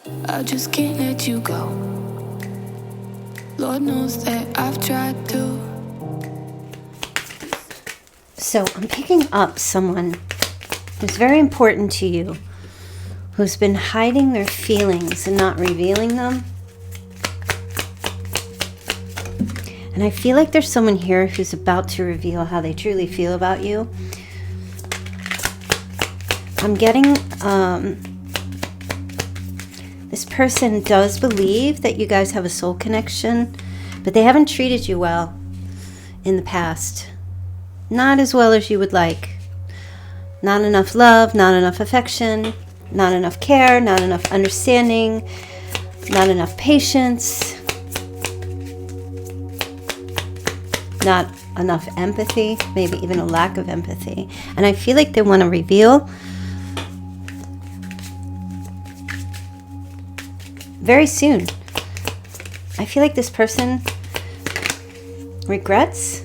I just can't let you go. Lord knows that I've tried to. So I'm picking up someone who's very important to you, who's been hiding their feelings and not revealing them. And I feel like there's someone here who's about to reveal how they truly feel about you. I'm getting, this person does believe that you guys have a soul connection, but they haven't treated you well in the past. Not as well as you would like. Not enough love, not enough affection, not enough care, not enough understanding, not enough patience. Not enough empathy, maybe even a lack of empathy. And I feel like they want to reveal very soon. I feel like this person regrets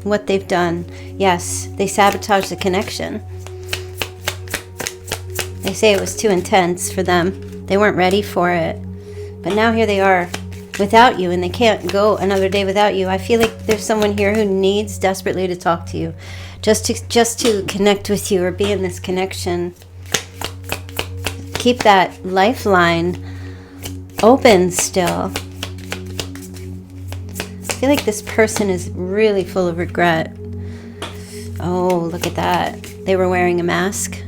what they've done. Yes, they sabotaged the connection. They say it was too intense for them. They weren't ready for it. But now here they are, without you, and they can't go another day without you. I feel like there's someone here who needs desperately to talk to you, just to connect with you or be in this connection. Keep that lifeline open still. I feel like this person is really full of regret. Oh, look at that. They were wearing a mask.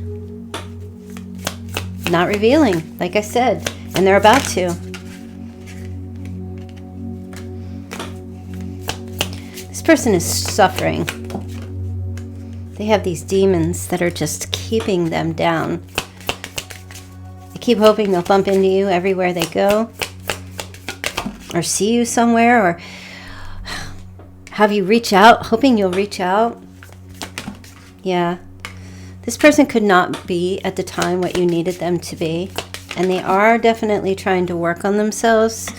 Not revealing, like I said, and they're about to. Person is suffering. They have these demons that are just keeping them down. They keep hoping they'll bump into you everywhere they go, or see you somewhere, or have you reach out, hoping you'll reach out. Yeah, this person could not be at the time what you needed them to be, and they are definitely trying to work on themselves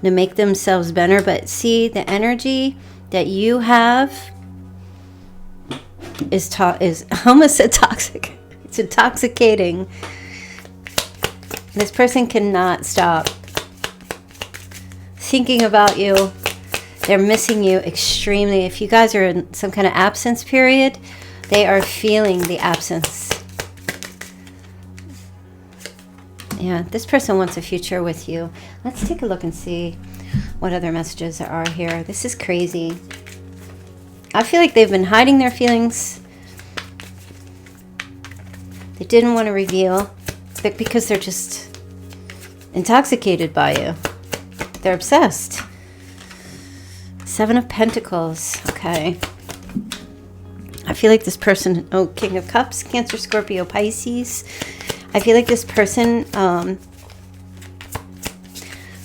to make themselves better. But see, the energy that you have is almost toxic. It's intoxicating. This person cannot stop thinking about you. They're missing you extremely. If you guys are in some kind of absence period, they are feeling the absence. Yeah, this person wants a future with you. Let's take a look and see what other messages there are here. This is crazy. I feel like they've been hiding their feelings. They didn't want to reveal, but because they're just intoxicated by you. They're obsessed. 7 of Pentacles. Okay. I feel like this person, oh, King of Cups, Cancer, Scorpio, Pisces. I feel like this person,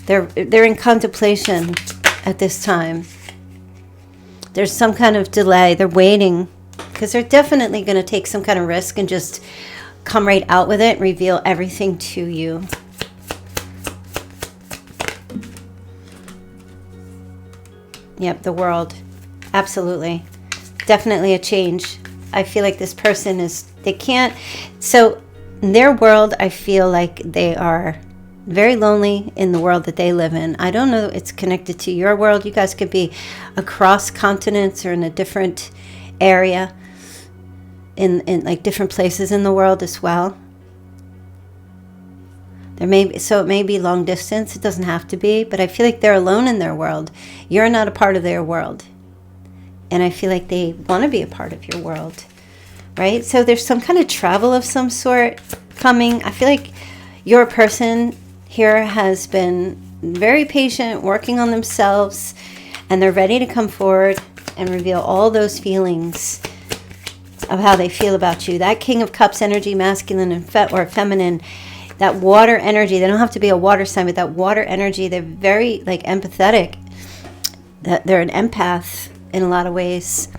they're in contemplation at this time. There's some kind of delay. They're waiting because they're definitely going to take some kind of risk and just come right out with it and reveal everything to you. Yep, the World. Absolutely. Definitely a change. I feel like this person they can't, so in their world, I feel like they are very lonely in the world that they live in. I don't know if it's connected to your world. You guys could be across continents or in a different area, in like different places in the world as well. So it may be long distance. It doesn't have to be, but I feel like they're alone in their world. You're not a part of their world. And I feel like they want to be a part of your world, right? So there's some kind of travel of some sort coming. I feel like your person here has been very patient, working on themselves, and they're ready to come forward and reveal all those feelings of how they feel about you. That King of Cups energy, masculine and or feminine, that water energy. They don't have to be a water sign, but that water energy, they're very like empathetic. They're an empath in a lot of ways.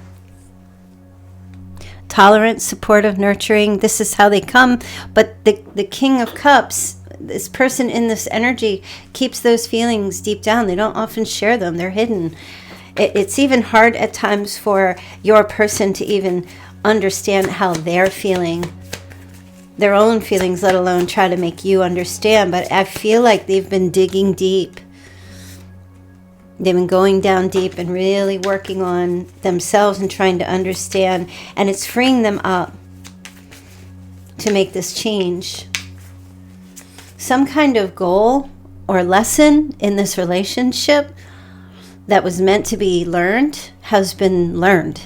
Tolerant, supportive, nurturing. This is how they come. But the King of Cups, this person in this energy keeps those feelings deep down. They don't often share them. They're hidden. It's even hard at times for your person to even understand how they're feeling. their own feelings, let alone try to make you understand. But I feel like they've been digging deep. They've been going down deep and really working on themselves and trying to understand. And it's freeing them up to make this change. Some kind of goal or lesson in this relationship that was meant to be learned has been learned.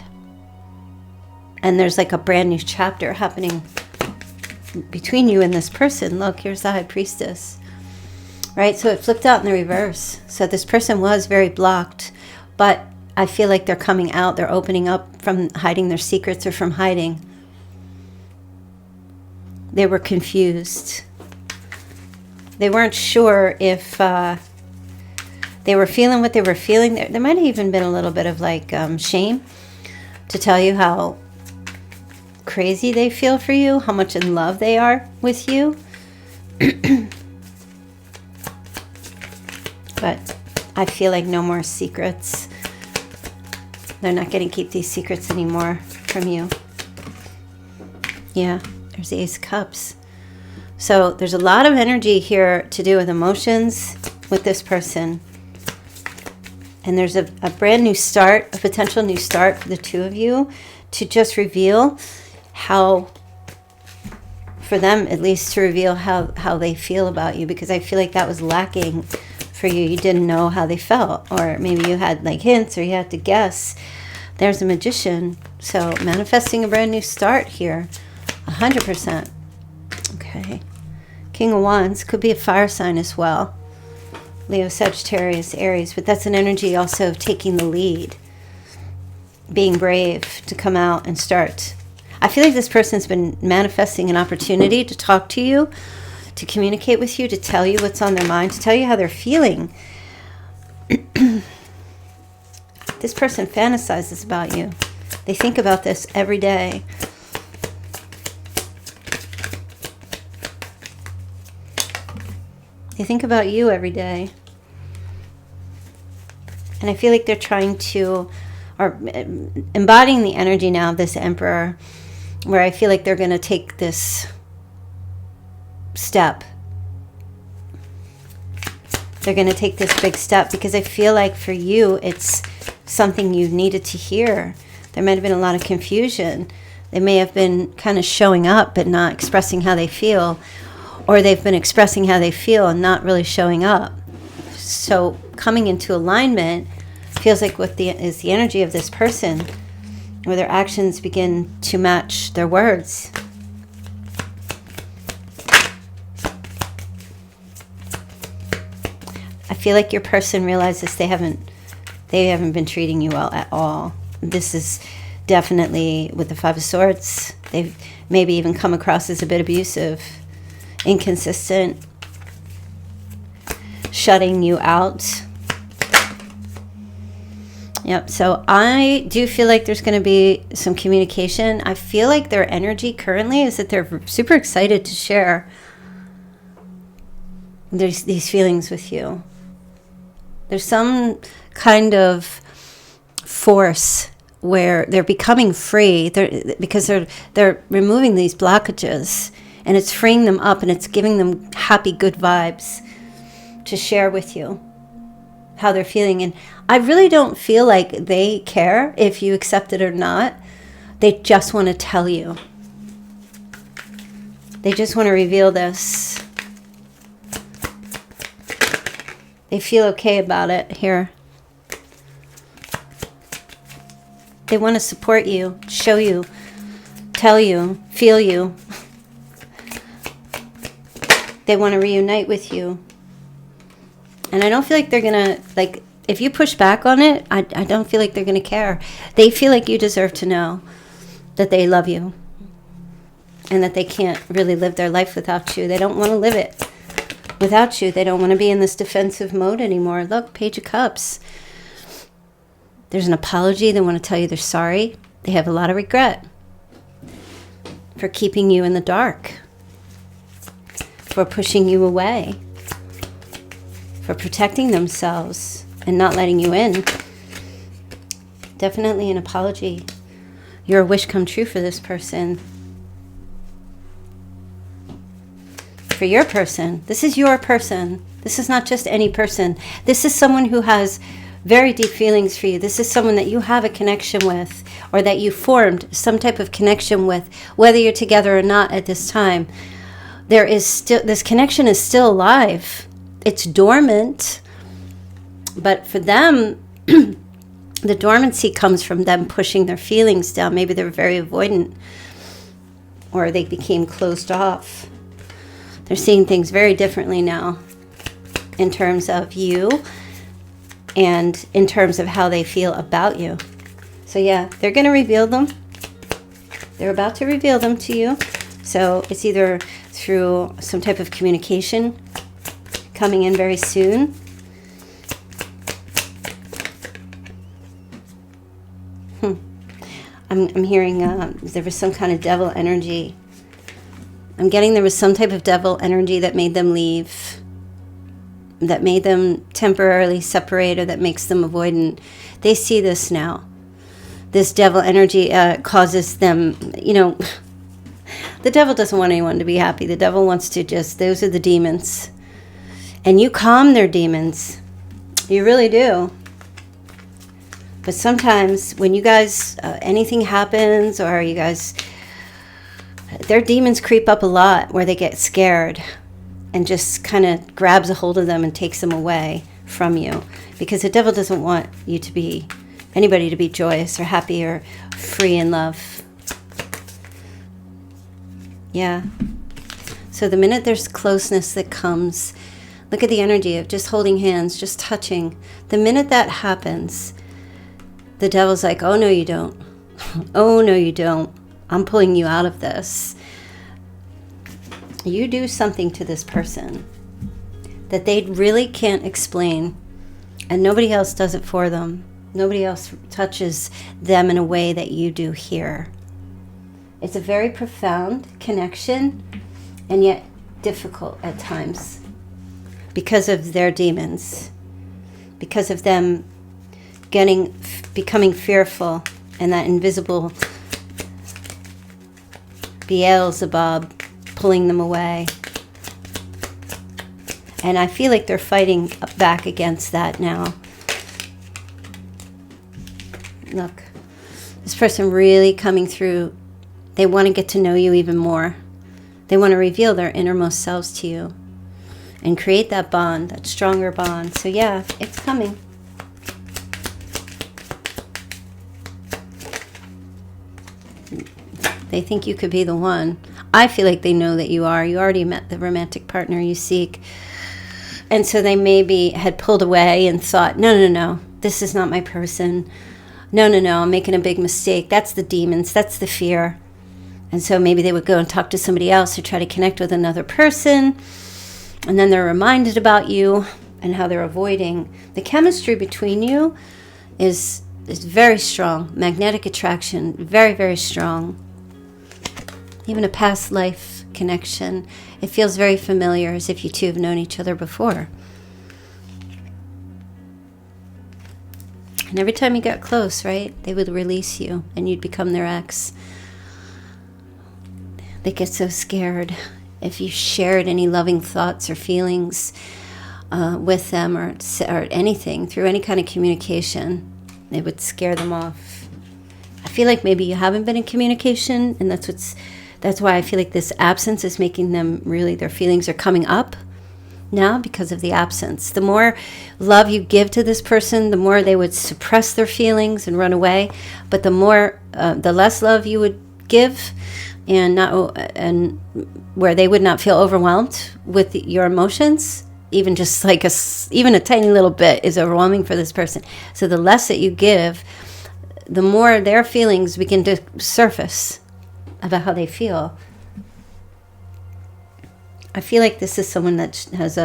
And there's like a brand new chapter happening between you and this person. Look, here's the High Priestess. Right? So it flipped out in the reverse. So this person was very blocked, but I feel like they're coming out. They're opening up from hiding their secrets or from hiding. They were confused. They weren't sure if they were feeling what they were feeling. There might have even been a little bit of like shame to tell you how crazy they feel for you, how much in love they are with you. But I feel like no more secrets. They're not going to keep these secrets anymore from you. Yeah, there's the Ace of Cups. So there's a lot of energy here to do with emotions with this person. And there's a brand new start, a potential new start for the two of you to just reveal how, for them at least, to reveal how they feel about you. Because I feel like that was lacking for you. You didn't know how they felt, or maybe you had like hints, or you had to guess. There's a Magician. So manifesting a brand new start here, 100%. Okay. King of Wands could be a fire sign as well. Leo, Sagittarius, Aries, but that's an energy also of taking the lead, being brave to come out and start. I feel like this person's been manifesting an opportunity to talk to you, to communicate with you, to tell you what's on their mind, to tell you how they're feeling. This person fantasizes about you. They think about this every day. They think about you every day. And I feel like they're trying to, or embodying the energy now of this Emperor, where I feel like they're going to take this step. They're going to take this big step, because I feel like for you, it's something you needed to hear. There might have been a lot of confusion. They may have been kind of showing up but not expressing how they feel, or they've been expressing how they feel and not really showing up. So coming into alignment feels like what is the energy of this person, where their actions begin to match their words. I feel like your person realizes they haven't been treating you well at all. This is definitely with the Five of Swords. They've maybe even come across as a bit abusive, inconsistent, shutting you out. Yep, so I do feel like there's going to be some communication. I feel like their energy currently is that they're super excited to share these feelings with you. There's some kind of force where they're becoming free, because they're removing these blockages, and it's freeing them up, and it's giving them happy, good vibes to share with you how they're feeling. And I really don't feel like they care if you accept it or not. They just want to tell you. They just want to reveal this. They feel okay about it here. They want to support you, show you, tell you, feel you. They want to reunite with you. And I don't feel like they're going to, like, if you push back on it, I don't feel like they're going to care. They feel like you deserve to know that they love you and that they can't really live their life without you. They don't want to live it without you. They don't want to be in this defensive mode anymore. Look, Page of Cups. There's an apology. They want to tell you they're sorry. They have a lot of regret for keeping you in the dark, for pushing you away, for protecting themselves and not letting you in. Definitely an apology. You're a wish come true for this person. for your person. This is your person. This is not just any person. This is someone who has very deep feelings for you. This is someone that you have a connection with, or that you formed some type of connection with, whether you're together or not at this time. There is still, this connection is still alive. It's dormant, but for them, the dormancy comes from them pushing their feelings down. Maybe they're very avoidant, or they became closed off. They're seeing things very differently now in terms of you and in terms of how they feel about you. So yeah, they're going to reveal them. They're about to reveal them to you. So it's either through some type of communication coming in very soon. I'm hearing there was some kind of devil energy. I'm getting there was some type of devil energy that made them leave, that made them temporarily separate, or that makes them avoidant. They see this now. This devil energy causes them, you know, the devil doesn't want anyone to be happy. The devil wants to just, those are the demons. And you calm their demons. You really do. But sometimes when you guys, anything happens, or you guys, their demons creep up a lot where they get scared and just kind of grabs a hold of them and takes them away from you. Because the devil doesn't want you to be, anybody to be joyous or happy or free in love. Yeah. So the minute there's closeness that comes, look at the energy of just holding hands, just touching. The minute that happens, the devil's like, oh, no, you don't. Oh, no, you don't. I'm pulling you out of this. You do something to this person that they really can't explain, and nobody else does it for them. Nobody else touches them in a way that you do here. It's a very profound connection, and yet difficult at times because of their demons, because of them becoming fearful, and that invisible Beelzebub pulling them away. And I feel like they're fighting back against that now. Look, this person really coming through. They want to get to know you even more. They want to reveal their innermost selves to you and create that bond, that stronger bond. So yeah, it's coming. They think you could be the one. I feel like they know that you are. You already met the romantic partner you seek. And so they maybe had pulled away and thought, no, this is not my person. No, I'm making a big mistake. That's the demons. That's the fear. And so maybe they would go and talk to somebody else or try to connect with another person. And then they're reminded about you and how they're avoiding. The chemistry between you is very strong. Magnetic attraction, very, very strong. Even a past life connection. It feels very familiar, as if you two have known each other before. And every time you got close, right, they would release you and you'd become their ex. They get so scared if you shared any loving thoughts or feelings with them, or anything, through any kind of communication. It would scare them off. I feel like maybe you haven't been in communication, and that's why I feel like this absence is making them really, their feelings are coming up now because of the absence. The more love you give to this person, the more they would suppress their feelings and run away. But the less love you would give, and where they would not feel overwhelmed with your emotions, even just like even a tiny little bit is overwhelming for this person. So the less that you give, the more their feelings begin to surface about how they feel. I feel like this is someone that has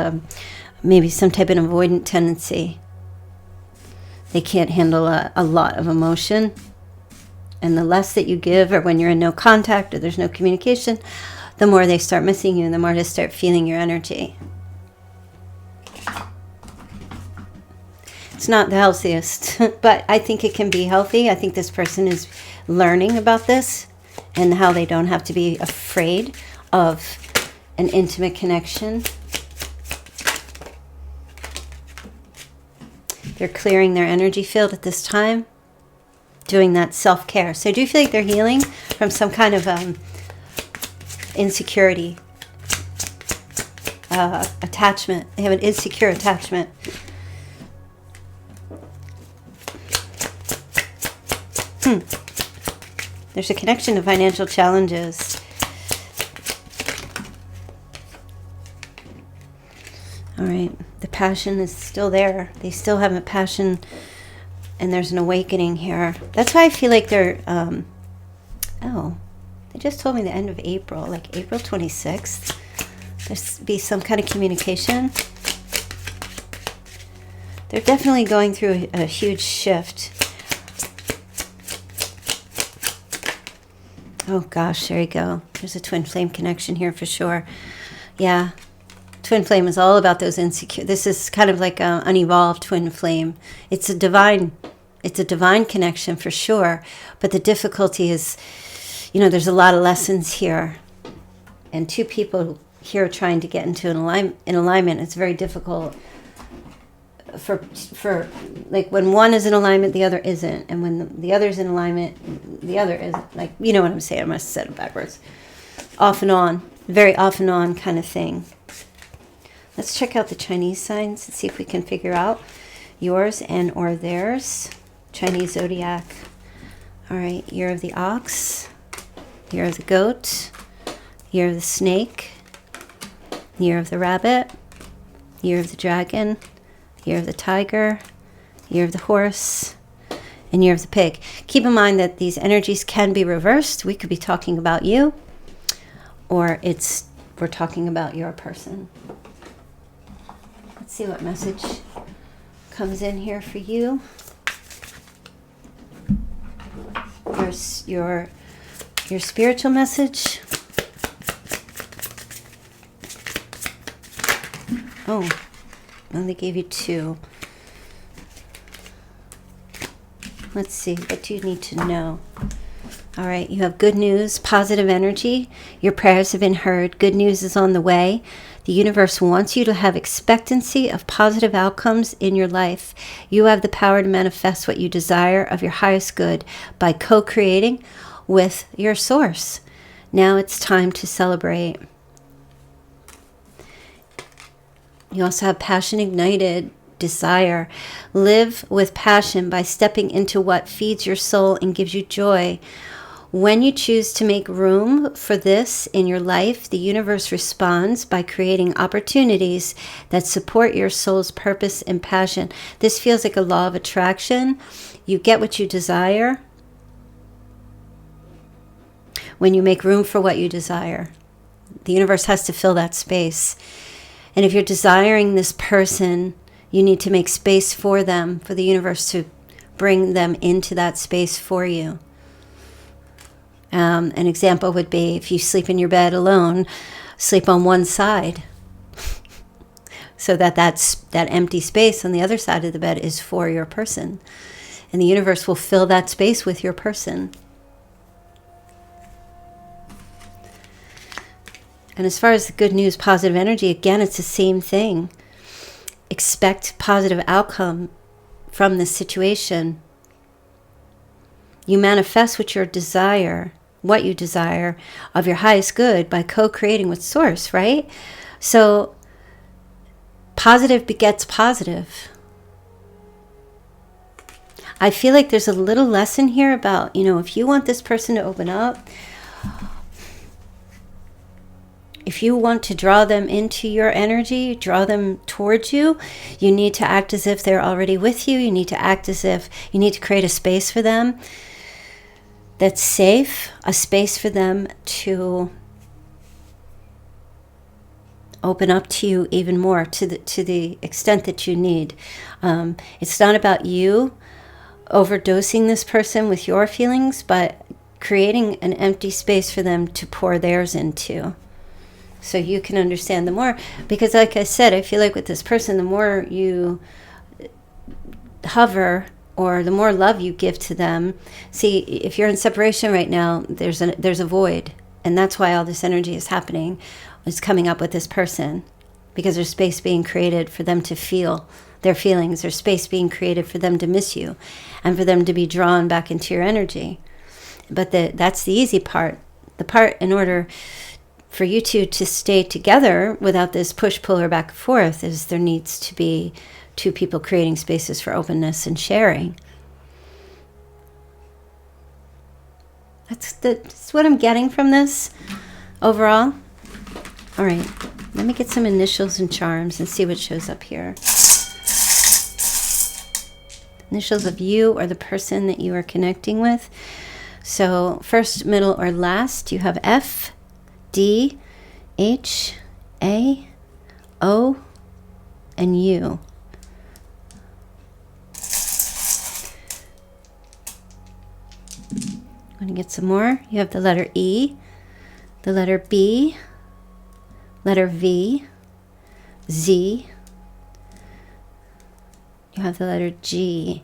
maybe some type of avoidant tendency. They can't handle a lot of emotion. And the less that you give, or when you're in no contact or there's no communication, the more they start missing you and the more they start feeling your energy. It's not the healthiest, but I think it can be healthy. I think this person is learning about this and how they don't have to be afraid of an intimate connection. They're clearing their energy field at this time, doing that self-care. So I do feel like they're healing from some kind of insecurity, attachment. They have an insecure attachment. There's a connection to financial challenges. All right, the passion is still there. They still have a passion, and there's an awakening here. That's why I feel like they're, they just told me the end of April, like April 26th. There's be some kind of communication. They're definitely going through a huge shift. Oh gosh, there you go. There's a twin flame connection here for sure. Yeah. Twin flame is all about those insecure. This is kind of like an unevolved twin flame. It's a divine connection for sure. But the difficulty is, there's a lot of lessons here, and two people here trying to get into an alignment. It's very difficult for like when one is in alignment, the other isn't, and when the other's in alignment, the other isn't. Like, you know what I'm saying? I must have said it backwards. Off and on, very off and on kind of thing. Let's check out the Chinese signs and see if we can figure out yours and or theirs. Chinese zodiac. All right, year of the ox, year of the goat, year of the snake, year of the rabbit, year of the dragon, year of the tiger, year of the horse, and year of the pig. Keep in mind that these energies can be reversed. We could be talking about you, or we're talking about your person. Let's see what message comes in here for you. Your spiritual message. Oh, well, they gave you 2. Let's see, what do you need to know? All right, you have good news, positive energy. Your prayers have been heard. Good news is on the way. The universe wants you to have expectancy of positive outcomes in your life. You have the power to manifest what you desire of your highest good by co-creating with your source. Now it's time to celebrate. You also have passion ignited, desire. Live with passion by stepping into what feeds your soul and gives you joy. When you choose to make room for this in your life, the universe responds by creating opportunities that support your soul's purpose and passion. This feels like a law of attraction. You get what you desire when you make room for what you desire. The universe has to fill that space. And if you're desiring this person, you need to make space for them, for the universe to bring them into that space for you. An example would be if you sleep in your bed alone, sleep on one side so that empty space on the other side of the bed is for your person. And the universe will fill that space with your person. And as far as the good news, positive energy, again, it's the same thing. Expect positive outcome from this situation. You manifest what you desire of your highest good by co-creating with source, right? So positive begets positive. I feel like there's a little lesson here about, if you want this person to open up, if you want to draw them into your energy, draw them towards you, you need to act as if they're already with you. You need to act as if you need to create a space for them that's safe, a space for them to open up to you even more, to the extent that you need. It's not about you overdosing this person with your feelings, but creating an empty space for them to pour theirs into. So you can understand the more, because like I said, I feel like with this person, the more you hover or the more love you give to them. See, if you're in separation right now, there's a void, and that's why all this energy is happening. is coming up with this person, because there's space being created for them to feel their feelings. There's space being created for them to miss you and for them to be drawn back into your energy. But that's the easy part. The part in order for you two to stay together without this push-pull or back and forth is there needs to be two people creating spaces for openness and sharing. That's what I'm getting from this overall. All right, let me get some initials and charms and see what shows up here. Initials of you or the person that you are connecting with. So first, middle, or last, you have F, D, H, A, O, and U. I'm going to get some more. You have the letter E, the letter B, letter V, Z. You have the letter G.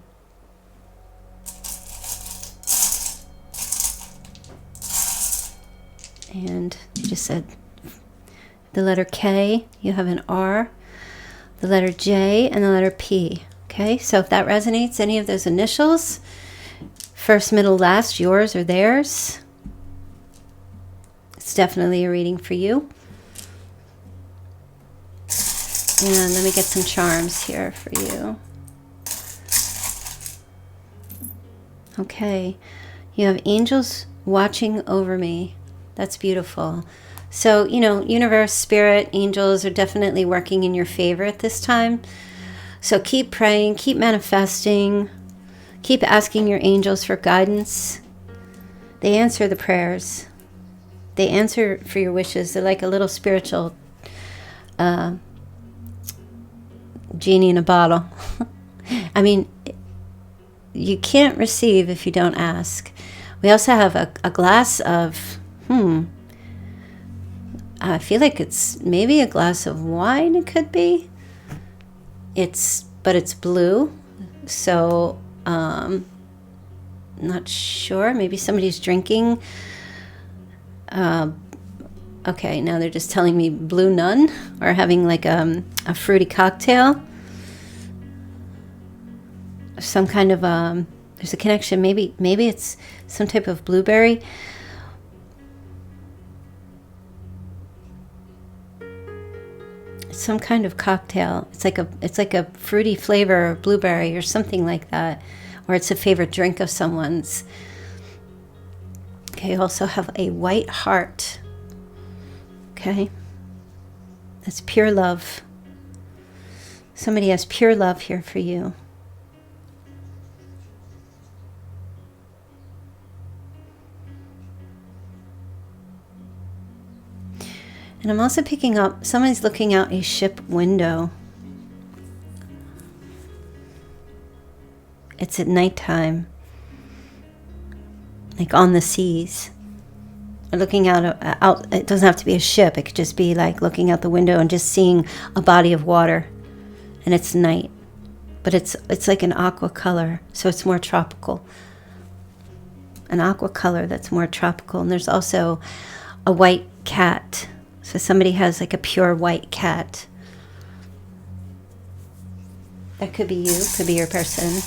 And you just said the letter K, you have an R, the letter J, and the letter P. Okay, so if that resonates, any of those initials, first, middle, last, yours or theirs, it's definitely a reading for you. And let me get some charms here for you. Okay, you have angels watching over me. That's beautiful. So, you know, universe, spirit, angels are definitely working in your favor at this time. So keep praying, keep manifesting, keep asking your angels for guidance. They answer the prayers. They answer for your wishes. They're like a little spiritual genie in a bottle. I mean, you can't receive if you don't ask. We also have a glass of, I feel like it's maybe a glass of wine, it could be. But it's blue, so not sure. Maybe somebody's drinking. Okay, now they're just telling me blue nun, or having like a fruity cocktail. Some kind of there's a connection. Maybe it's some type of blueberry. Some kind of cocktail. It's like a fruity flavor of blueberry or something like that, or it's a favorite drink of someone's. Okay, you also have a white heart. Okay, that's pure love. Somebody has pure love here for you. And I'm also picking up, somebody's looking out a ship window. It's at nighttime, like on the seas. Or looking out, it doesn't have to be a ship. It could just be like looking out the window and just seeing a body of water. And it's night. But it's like an aqua color, so it's more tropical. An aqua color that's more tropical. And there's also a white cat. So somebody has like a pure white cat. That could be you, could be your person.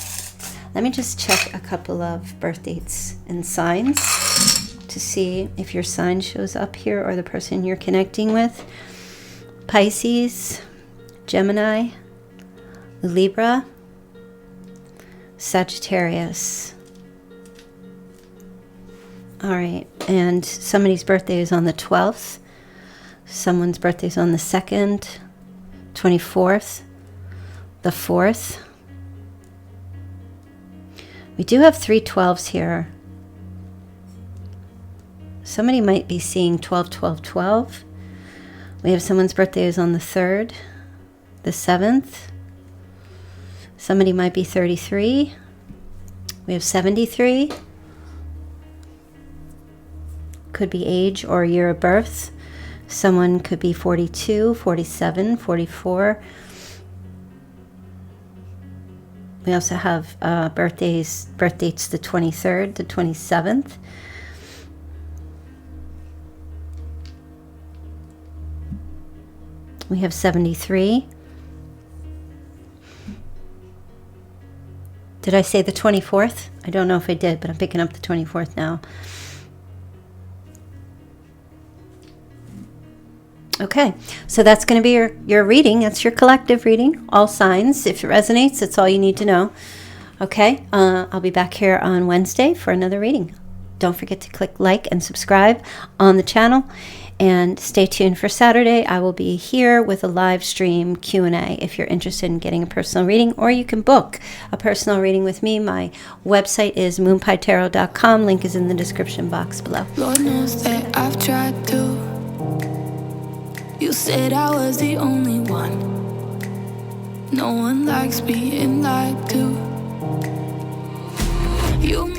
Let me just check a couple of birth dates and signs to see if your sign shows up here or the person you're connecting with. Pisces, Gemini, Libra, Sagittarius. All right, and somebody's birthday is on the 12th. Someone's birthday is on the 2nd, 24th, the 4th. We do have 3 12s here. Somebody might be seeing 12, 12, 12. We have someone's birthday is on the 3rd, the 7th. Somebody might be 33. We have 73. Could be age or year of birth. Someone could be 42, 47, 44. We also have birth dates the 23rd, the 27th. We have 73. Did I say the 24th? I don't know if I did, but I'm picking up the 24th now. Okay, so that's going to be your reading. That's your collective reading, all signs. If it resonates, that's all you need to know. Okay, I'll be back here on Wednesday for another reading. Don't forget to click like and subscribe on the channel. And stay tuned for Saturday. I will be here with a live stream Q&A if you're interested in getting a personal reading, or you can book a personal reading with me. My website is moonpietarot.com. Link is in the description box below. Lord knows that I've tried to. You said I was the only one. No one likes being lied to. You